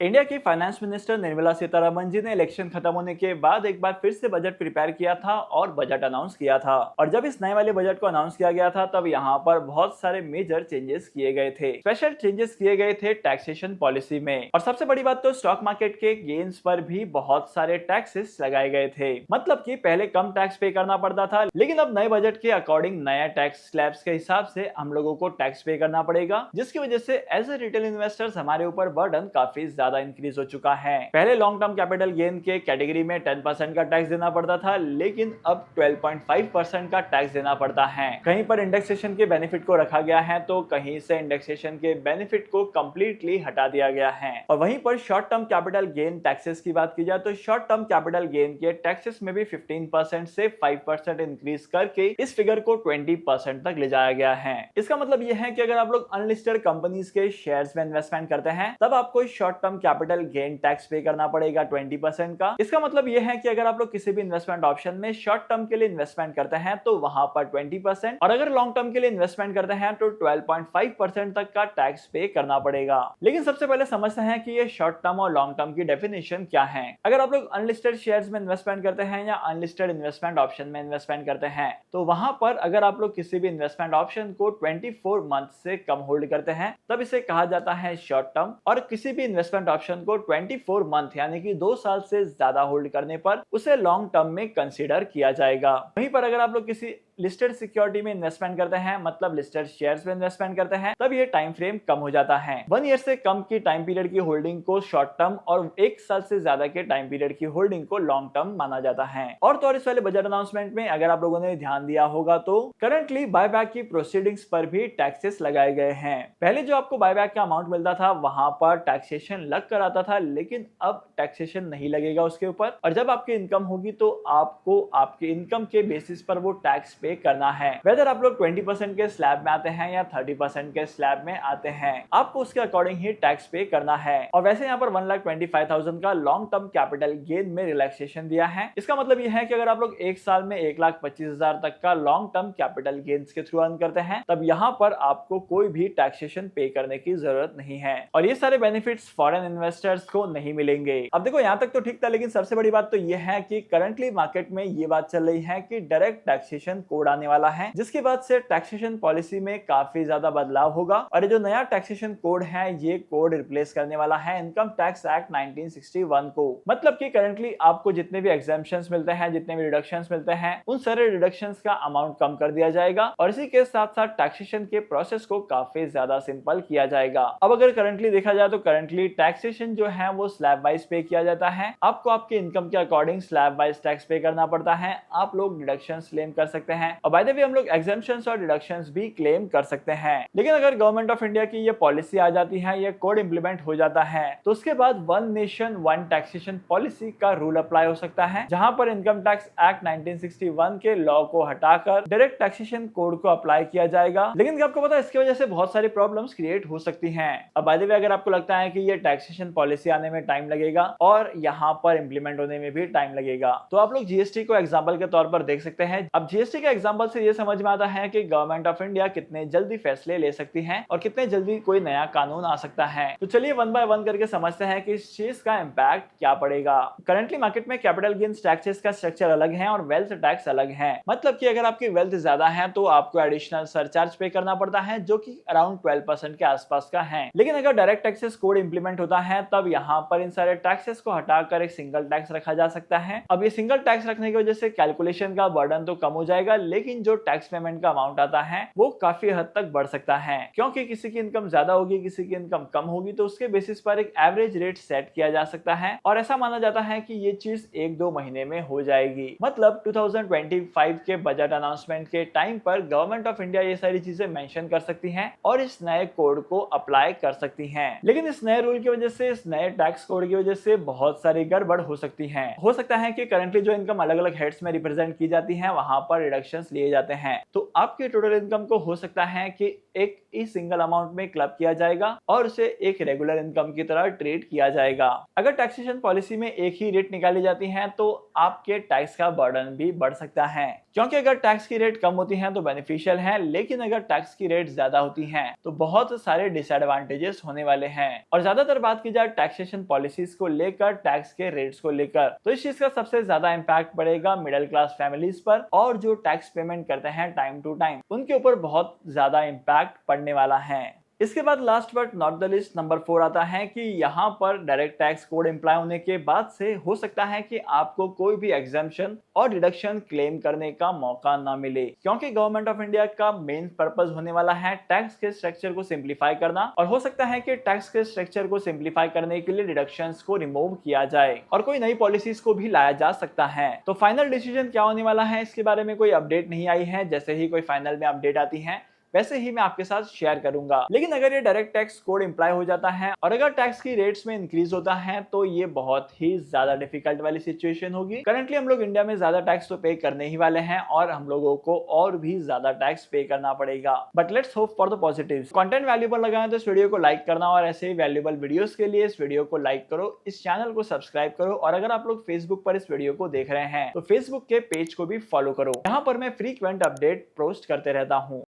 India की finance minister Nirmala Sitharaman ji ने election खत्म होने के बाद एक बार फिर से बजट प्रिपेयर किया था और बजट अनाउंस किया था। और जब इस नए वाले बजट को अनाउंस किया गया था तब यहाँ पर बहुत सारे मेजर चेंजेस किए गए थे। स्पेशल चेंजेस किए गए थे टैक्सेशन पॉलिसी में, और सबसे बड़ी बात तो स्टॉक मार्केट के गेन्स पर भी बहुत सारे टैक्सेस लगाए गए थे। मतलब कि पहले कम टैक्स पे करना पड़ता था, लेकिन अब नए बजट के अकॉर्डिंग नया टैक्स स्लैब्स के हिसाब से हम लोगों को टैक्स पे करना पड़ेगा, जिसकी वजह से एज ए रिटेल इन्वेस्टर्स हमारे ऊपर बर्डन काफी ज्यादा इंक्रीज हो चुका है। पहले लॉन्ग टर्म कैपिटल गेन के कैटेगरी में 10% का टैक्स देना पड़ता था, लेकिन अब 12.5% का टैक्स देना पड़ता है। कहीं पर इंडेक्सेशन के बेनिफिट को रखा गया है तो कहीं से इंडेक्सेशन के बेनिफिट को कंप्लीटली हटा दिया गया है। और वहीं पर short term capital gain taxes की बात की जाए तो शॉर्ट टर्म कैपिटल गेन के टैक्सेस में भी 15% से 5% इंक्रीज करके इस फिगर को 20% तक ले जाया गया है। इसका मतलब यह है कि अगर आप लोग अनलिस्टेड कंपनीज के शेयर्स में इन्वेस्टमेंट करते हैं तब आपको short term capital gain tax पे करना पड़ेगा 20% का। इसका मतलब यह है कि अगर आप लोग किसी भी इन्वेस्टमेंट ऑप्शन में शॉर्ट टर्म के लिए इन्वेस्टमेंट करते हैं तो वहां पर 20%, और अगर लॉन्ग टर्म के लिए इन्वेस्टमेंट करते हैं तो 12.5% तक का टैक्स पे करना पड़ेगा। लेकिन सबसे पहले समझते हैं कि ये शॉर्ट टर्म और लॉन्ग टर्म की डेफिनेशन क्या है। अगर आप लोग अनलिस्टेड शेयर्स में इन्वेस्टमेंट करते हैं या अनलिस्टेड इन्वेस्टमेंट ऑप्शन में इन्वेस्टमेंट करते हैं तो वहां पर अगर आप लोग किसी भी इन्वेस्टमेंट ऑप्शन को 24 मंथ से कम होल्ड करते हैं तब इसे कहा जाता है शॉर्ट टर्म, और किसी भी इन्वेस्टमेंट ऑप्शन को 24 मंथ यानी कि 2 साल से ज्यादा होल्ड करने पर उसे लॉन्ग टर्म में कंसीडर किया जाएगा। वहीं पर अगर आप लोग किसी लिस्टेड सिक्योरिटी में इन्वेस्टमेंट करते हैं, मतलब लिस्टेड शेयर्स में इन्वेस्टमेंट करते हैं, तब ये टाइम फ्रेम कम हो जाता है। 1 ईयर से कम की टाइम पीरियड की होल्डिंग को शॉर्ट टर्म और 1 साल से ज्यादा के टाइम पीरियड की होल्डिंग को लॉन्ग टर्म माना जाता है। और तो और इस वाले बजट अनाउंसमेंट में अगर आप लोगों ने ध्यान दिया होगा तो करंटली बायबैक की प्रोसीडिंग्स पर भी टैक्सेस लगाए गए हैं। पहले जो आपको बायबैक का अमाउंट मिलता था वहां पर टैक्सेशन लग कर आता था, लेकिन अब टैक्सेशन नहीं लगेगा उसके ऊपर, और जब आपकी इनकम होगी तो आपको आपके इनकम के बेसिस पर वो टैक्स पे करना है। वेदर आप लोग 20% के स्लैब में आते हैं या 30% के स्लैब में आते हैं, आपको उसके अकॉर्डिंग ही टैक्स पे करना है। और वैसे यहाँ पर 1,25,000 का लॉन्ग टर्म कैपिटल गेन में रिलैक्सेशन दिया है। इसका मतलब यह है कि अगर आप लोग एक साल में 1,25,000 तक का लॉन्ग टर्म कैपिटल गेन्स के थ्रू अर्न करते हैं तब यहाँ पर आपको कोई भी टैक्सेशन पे करने की जरूरत नहीं है, और ये सारे बेनिफिट्स फॉरेन इन्वेस्टर्स को नहीं मिलेंगे। अब देखो यहाँ तक तो ठीक था, लेकिन सबसे बड़ी बात तो यह है कि करंटली मार्केट में ये बात चल रही है कि डायरेक्ट टैक्सेशन कोड आने वाला है, जिसके बाद से टैक्सेशन पॉलिसी में काफी ज्यादा बदलाव होगा। और ये जो नया टैक्सेशन कोड है ये कोड रिप्लेस करने वाला है इनकम टैक्स एक्ट 1961 को। मतलब कि करंटली आपको जितने भी एग्जेम्पशंस मिलते हैं, जितने भी डिडक्शंस मिलते हैं, उन सारे डिडक्शंस का अमाउंट कम कर दिया जाएगा, और इसी के साथ साथ टैक्सेशन के प्रोसेस को काफी ज्यादा सिंपल किया जाएगा। अब अगर करंटली देखा जाए तो करंटली टैक्सेशन जो है वो स्लैब वाइज पे किया जाता है। आपको आपके इनकम के अकॉर्डिंग स्लैब वाइज टैक्स पे करना पड़ता है। आप लोग डिडक्शंस क्लेम कर सकते हैं, और बाय द वे हम लोग एग्जेम्पशंस और डिडक्शंस भी क्लेम कर सकते हैं। लेकिन अगर गवर्नमेंट ऑफ इंडिया की ये पॉलिसी आ जाती है, ये कोड इंप्लीमेंट हो जाता है, तो उसके बाद one nation one taxation policy का रूल अप्लाई हो सकता है, जहां पर इनकम टैक्स एक्ट 1961 के लॉ को हटाकर डायरेक्ट टैक्सेशन कोड को अप्लाई किया जाएगा। लेकिन आपको पता है इसकी वजह से बहुत सारी प्रॉब्लम्स क्रिएट हो सकती हैं। अब बाय द वे अगर आपको लगता है कि ये टैक्सेशन पॉलिसी आने में टाइम लगेगा और यहाँ पर इंप्लीमेंट होने में भी टाइम लगेगा, तो आप लोग जीएसटी को एग्जाम्पल के तौर पर देख सकते हैं। अब जीएसटी के एग्जाम्पल से ये समझ में आता है कि गवर्नमेंट ऑफ इंडिया कितने जल्दी फैसले ले सकती है और कितने जल्दी कोई नया कानून आ सकता है। तो चलिए वन बाय वन करके समझते हैं कि इस चीज का इम्पैक्ट क्या पड़ेगा। करंटली मार्केट में कैपिटल गेन्स टैक्सेस का स्ट्रक्चर अलग है और वेल्थ टैक्स अलग है। मतलब कि अगर आपकी वेल्थ ज्यादा है तो आपको एडिशनल सरचार्ज पे करना पड़ता है, जो कि अराउंड 12% के आसपास का है। लेकिन अगर डायरेक्ट टैक्सेस कोड इंप्लीमेंट होता है तब यहाँ पर इन सारे टैक्सेस को हटाकर एक सिंगल टैक्स रखा जा सकता है। अब ये सिंगल टैक्स रखने की वजह से कैलकुलेशन का बर्डन तो कम हो जाएगा, लेकिन जो टैक्स पेमेंट का अमाउंट आता है वो काफी हद तक बढ़ सकता है, क्योंकि किसी की इनकम ज्यादा होगी, किसी की इनकम कम होगी, तो उसके बेसिस पर एक एवरेज रेट सेट किया जा सकता है, और ऐसा माना जाता है कि ये चीज 1-2 महीने में हो जाएगी। मतलब 2025 के बजट अनाउंसमेंट के टाइम पर गवर्नमेंट ऑफ इंडिया ये सारी चीजें मेंशन कर सकती हैं और इस नए कोड को अप्लाई कर सकती हैं। लेकिन इस नए रूल की वजह से, इस नए टैक्स कोड की वजह से बहुत सारी गड़बड़ हो सकती है। हो सकता है कि करंटली जो इनकम अलग अलग हेड्स में रिप्रेजेंट की जाती है वहां पर रिडक्शंस लिए जाते हैं, तो आपके टोटल इनकम को हो सकता है कि एक ही सिंगल अमाउंट में क्लब किया जाएगा और उसे एक रेगुलर इनकम की तरह ट्रीट किया जाएगा। अगर टैक्सेशन पॉलिसी में एक ही रेट निकाली जाती है तो आपके टैक्स का बर्डन भी बढ़ सकता है, क्योंकि अगर टैक्स की रेट कम होती है तो बेनिफिशियल है, लेकिन अगर टैक्स की रेट ज्यादा होती है तो बहुत सारे डिसएडवांटेजेस होने वाले हैं। और ज्यादातर बात की जाए टैक्सेशन पॉलिसीज को लेकर, टैक्स के रेट्स को लेकर, तो इस चीज का सबसे ज्यादा इंपैक्ट पड़ेगा मिडिल क्लास फैमिलीज पर, और जो टैक्स पेमेंट करते हैं टाइम टू टाइम उनके ऊपर बहुत ज्यादा इंपैक्ट पड़ने वाला है। इसके बाद last but not the list number 4 आता है कि यहाँ पर डायरेक्ट टैक्स कोड अप्लाई होने के बाद से हो सकता है कि आपको कोई भी एग्जाम्पशन और डिडक्शन क्लेम करने का मौका ना मिले, क्योंकि गवर्नमेंट ऑफ इंडिया का मेन पर्पस होने वाला है टैक्स के स्ट्रक्चर को सिंप्लीफाई करना, और हो सकता है कि टैक्स के स्ट्रक्चर को सिंप्लीफाई करने के लिए डिडक्शंस को रिमूव किया जाए और कोई नई पॉलिसीज को भी लाया जा सकता है। तो फाइनल डिसीजन क्या होने वाला है इसके बारे में कोई अपडेट नहीं आई है। जैसे ही कोई फाइनल में अपडेट आती है वैसे ही मैं आपके साथ शेयर करूंगा। लेकिन अगर ये डायरेक्ट टैक्स कोड अप्लाई हो जाता है और अगर टैक्स की रेट्स में इंक्रीज होता है तो ये बहुत ही ज्यादा डिफिकल्ट वाली सिचुएशन होगी। करंटली हम लोग इंडिया में ज्यादा टैक्स तो पे करने ही वाले हैं और हम लोगों को और भी ज्यादा टैक्स पे करना पड़ेगा। But let's hope for the positive. Content valuable लगा है तो इस वीडियो को लाइक करना, और ऐसे ही वैल्यूएबल वीडियोस के लिए इस वीडियो को लाइक करो, इस चैनल को सब्सक्राइब करो, और अगर आप लोग फेसबुक पर इस वीडियो को देख रहे हैं तो फेसबुक के पेज को भी फॉलो करो। यहाँ पर मैं फ्रीक्वेंट अपडेट पोस्ट करते रहता हूँ।